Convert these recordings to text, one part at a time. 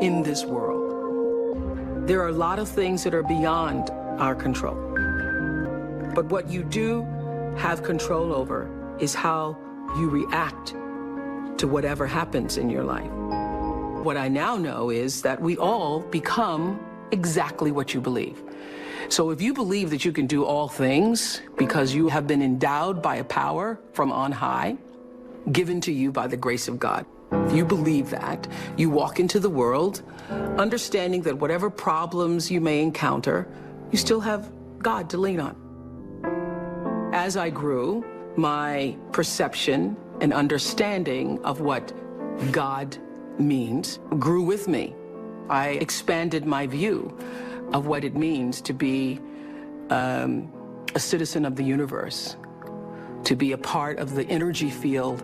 in this world. There are a lot of things that are beyond our control. But what you do have control over is how you react to whatever happens in your life. What I now know is that we all become exactly what you believe. So if you believe that you can do all things because you have been endowed by a power from on high, given to you by the grace of God, if you believe that, you walk into the world understanding that whatever problems you may encounter, you still have God to lean on. As I grew, my perception and understanding of what God means grew with me. I expanded my view of what it means to be a citizen of the universe, to be a part of the energy field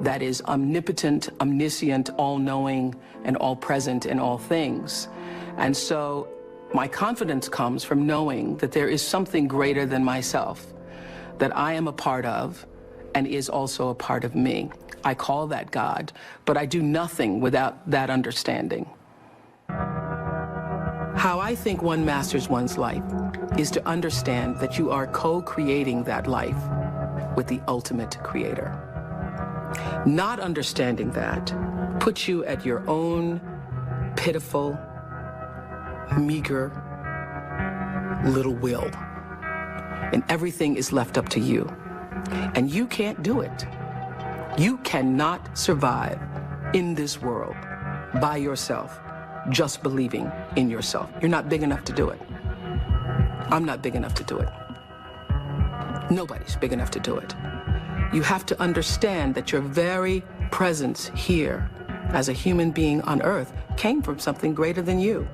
that is omnipotent, omniscient, all-knowing, and all-present in all things. And so my confidence comes from knowing that there is something greater than myself, that I am a part of and is also a part of me. I call that God, but I do nothing without that understanding. How I think one masters one's life is to understand that you are co-creating that life with the ultimate creator. Not understanding that puts you at your own pitiful, meager little will. And everything is left up to you. And you can't do it. You cannot survive in this world by yourself, just believing in yourself. You're not big enough to do it. I'm not big enough to do it. Nobody's big enough to do it. You have to understand that your very presence here as a human being on earth came from something greater than you.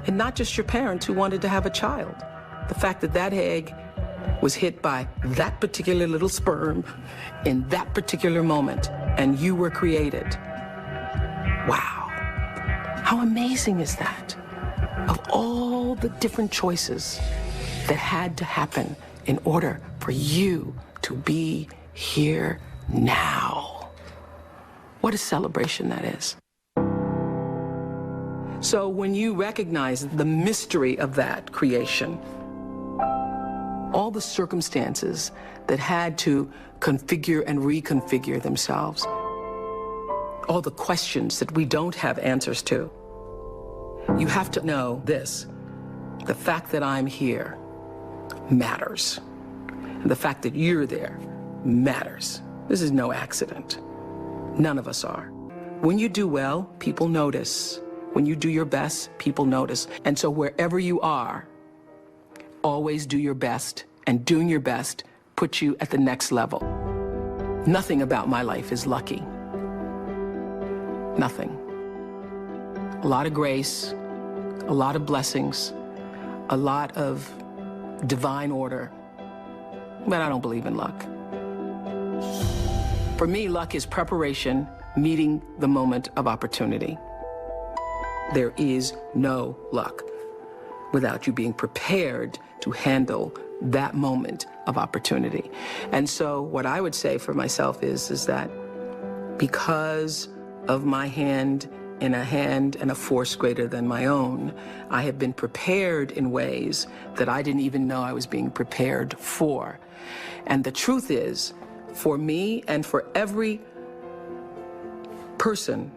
And not just your parents who wanted to have a child. The fact that that egg was hit by that particular little sperm in that particular moment, and you were created. Wow. How amazing is that? Of all the different choices that had to happen in order for you to be here now. What a celebration that is. So when you recognize the mystery of that creation, all the circumstances that had to configure and reconfigure themselves, all the questions that we don't have answers to, you have to know this: the fact that I'm here matters. And the fact that you're there matters. This is no accident. None of us are. When you do well, people notice. When you do your best, people notice. And so wherever you are, always do your best, and doing your best puts you at the next level. Nothing about my life is lucky. Nothing. A lot of grace, a lot of blessings, a lot of divine order, but I don't believe in luck. For me, luck is preparation, meeting the moment of opportunity. There is no luck without you being prepared to handle that moment of opportunity. And so what I would say for myself is that because of my hand in a hand and a force greater than my own, I have been prepared in ways that I didn't even know I was being prepared for. And the truth is, for me and for every person,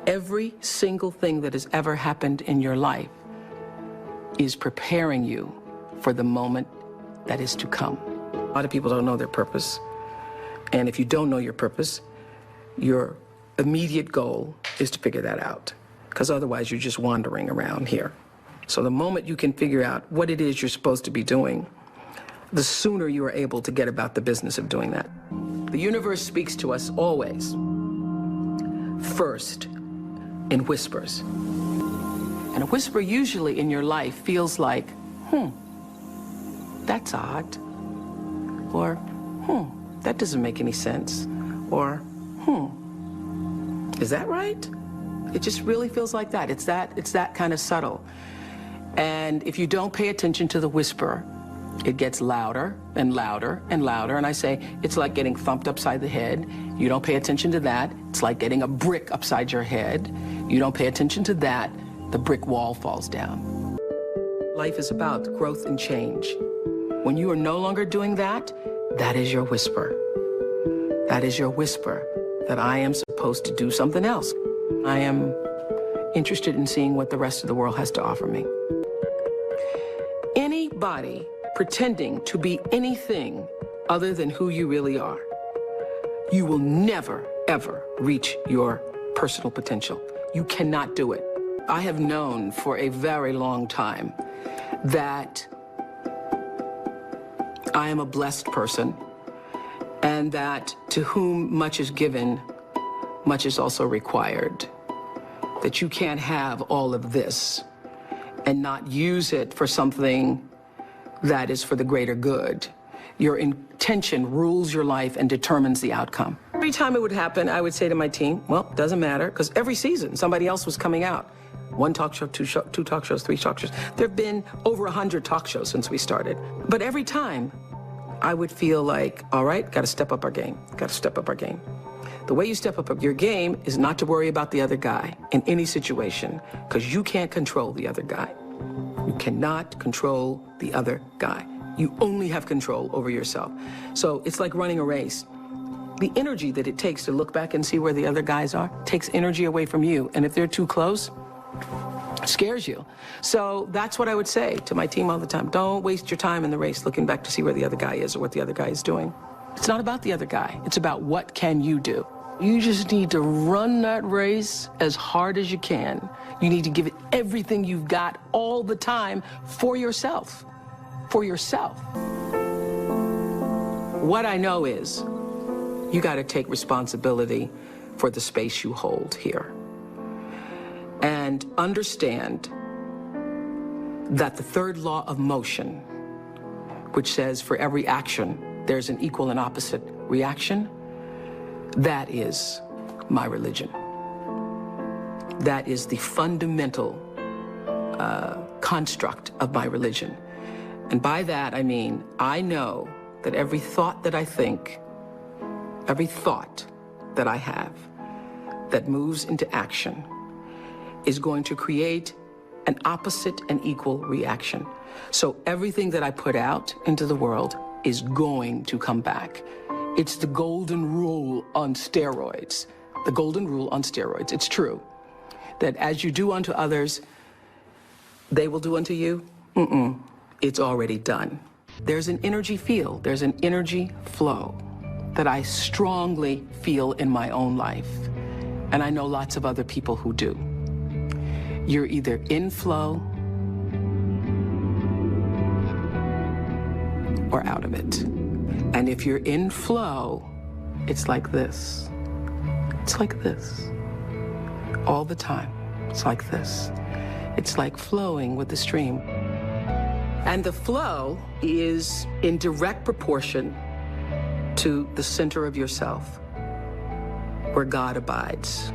every single thing that has ever happened in your life is preparing you for the moment that is to come. A lot of people don't know their purpose. And if you don't know your purpose, your immediate goal is to figure that out, because otherwise you're just wandering around here. So the moment you can figure out what it is you're supposed to be doing, the sooner you are able to get about the business of doing that. The universe speaks to us always, first, in whispers. And a whisper usually in your life feels like, that's odd. Or, that doesn't make any sense. Or, is that right? It just really feels like that. It's that kind of subtle. And if you don't pay attention to the whisper, It gets louder and louder and louder. And I say, it's like getting thumped upside the head. You don't pay attention to that. It's like getting a brick upside your head. You don't pay attention to that. The brick wall falls down. Life is about growth and change. When you are no longer doing that, that is your whisper. That is your whisper that I am supposed to do something else. I am interested in seeing what the rest of the world has to offer me. Anybody pretending to be anything other than who you really are, you will never, ever reach your personal potential. You cannot do it. I have known for a very long time that I am a blessed person, and that to whom much is given, much is also required. That you can't have all of this and not use it for something that is for the greater good. Your intention rules your life and determines the outcome. Every time it would happen, I would say to my team, well, it doesn't matter, because every season somebody else was coming out. One talk show, two talk shows, three talk shows. There have been over 100 talk shows since we started. But every time I would feel like, all right, got to step up our game, got to step up our game. The way you step up your game is not to worry about the other guy in any situation, because you can't control the other guy. You cannot control the other guy. You only have control over yourself. So it's like running a race. The energy that it takes to look back and see where the other guys are takes energy away from you. And if they're too close, it scares you. So that's what I would say to my team all the time. Don't waste your time in the race looking back to see where the other guy is or what the other guy is doing. It's not about the other guy. It's about what can you do. You just need to run that race as hard as you can. You need to give it everything you've got all the time for yourself. For yourself. What I know is you got to take responsibility for the space you hold here. And understand that the third law of motion, which says for every action, there's an equal and opposite reaction, that is my religion. That is the fundamental construct of my religion. And by that, I mean, I know that every thought that I think, every thought that I have that moves into action is going to create an opposite and equal reaction. So everything that I put out into the world is going to come back. It's the golden rule on steroids. The golden rule on steroids. It's true that as you do unto others, they will do unto you. It's already done. There's an energy field, there's an energy flow that I strongly feel in my own life. And I know lots of other people who do. You're either in flow or out of it. And if you're in flow, it's like this. It's like this. All the time. It's like this. It's like flowing with the stream. And the flow is in direct proportion to the center of yourself, where God abides,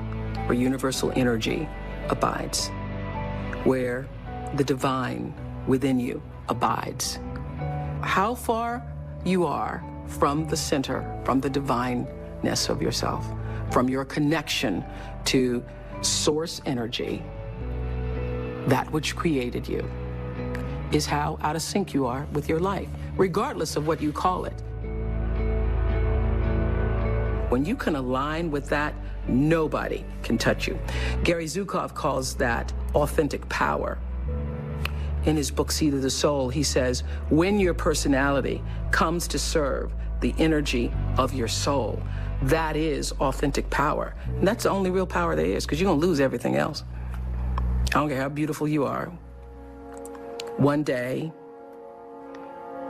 where universal energy abides, where the divine within you abides. How far you are from the center, from the divineness of yourself, from your connection to source energy, that which created you, is how out of sync you are with your life, regardless of what you call it. When you can align with that, nobody can touch you. Gary Zukov calls that authentic power. In his book, Seed of the Soul, he says, when your personality comes to serve the energy of your soul, that is authentic power. And that's the only real power there is, because you're going to lose everything else. I don't care how beautiful you are. One day,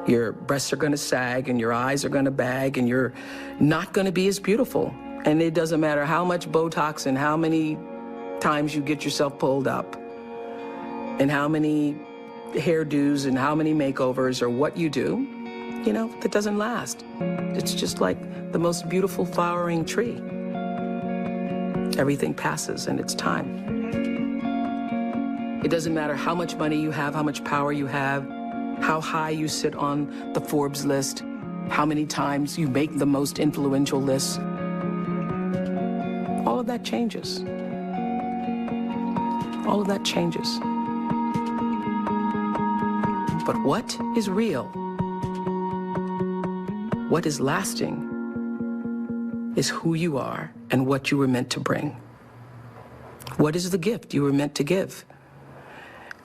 your breasts are going to sag and your eyes are going to bag and you're not going to be as beautiful. And it doesn't matter how much Botox and how many times you get yourself pulled up and how many hairdos and how many makeovers or what you do, you know, that doesn't last. It's just like the most beautiful flowering tree. Everything passes and it's time. It doesn't matter how much money you have, how much power you have, how high you sit on the Forbes list, how many times you make the most influential lists. All of that changes. All of that changes. But what is real, what is lasting, is who you are and what you were meant to bring. What is the gift you were meant to give?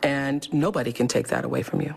And nobody can take that away from you.